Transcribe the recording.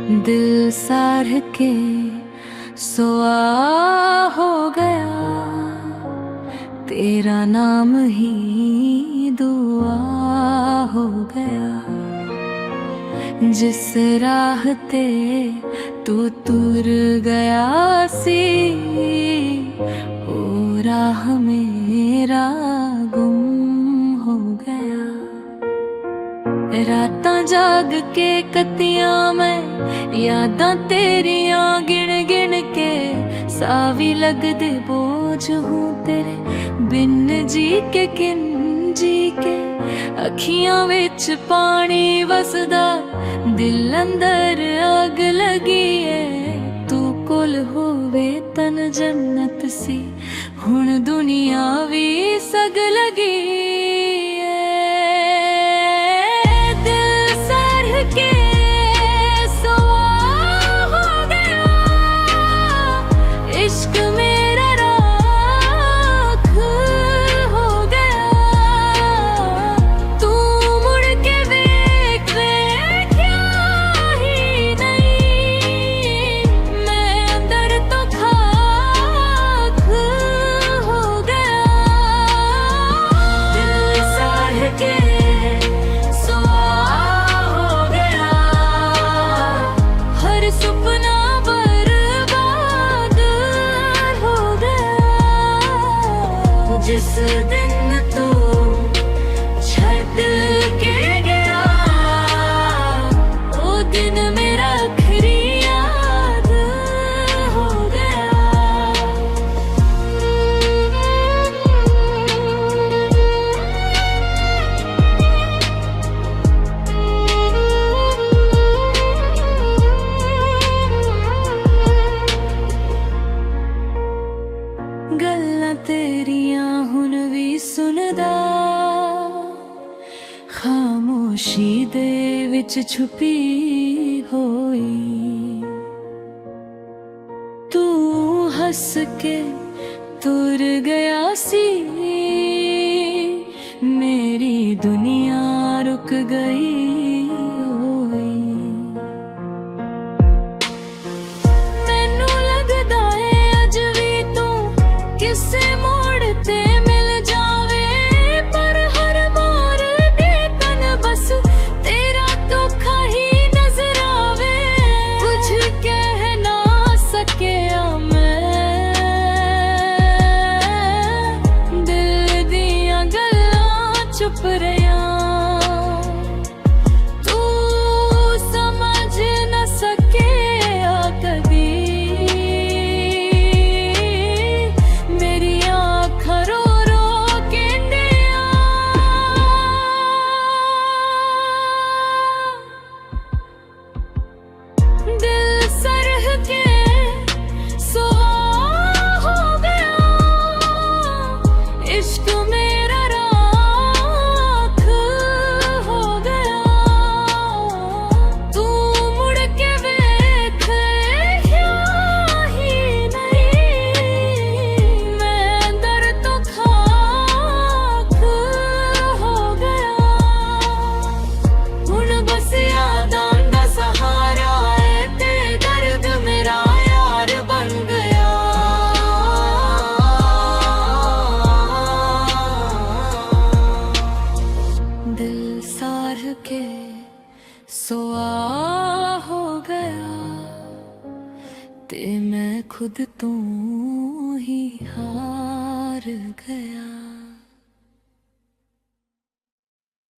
दिल सार के सोआ हो गया, तेरा नाम ही दुआ हो गया। जिस राह ते तू तुर गया सी, ओ राह मेरा गुम हो गया। रातां जाग के कतियां मैं यादां तेरियां गिन गिन के, सावी लगदे बोझ हूँ तेरे बिन जी के किन जी के। अखियां विच पानी वसदा, दिल अंदर आग लगी है। तू कोल होवे तन जन्नत सी, हुण दुनिया भी सग लगी। इश्क मेरा राख हो गया, तू मुड़ के देख क्या ही नहीं। मैं अंदर तो खाक हो गया। दिल साह के सोआ हो गया, हर सुपना जिस दिन तू छड़ के गया, वो दिन मेरा आखिरी याद हो गया। गल्लां तेरियां हुण भी सुनदा, खामोशी दे विच छुपी होई। तू हस के तुर गया सी, मेरी दुनिया रुक गई होई। मैनू लगदा है अज भी तू किसे मोड़ ते मिल जावे, पर हर मोड़ दे तन बस तेरा धोखा ही नजर आवे। कुछ कह ना सकिया मैं, दिल दियां गल्लां चुप रहियां। तू समझ न सकिया कदी, दिल सरह के सोआ हो गया। इश्क मेरा राख हो गया, तू मुड़ के देख क्या ही नहीं। मैं अंदर तो खाक हो गया, हुण बस यादां दा सहारा मेरा यार बन गया। दिल सार के सोआ हो गया, ते मैं खुद तो ही हार गया।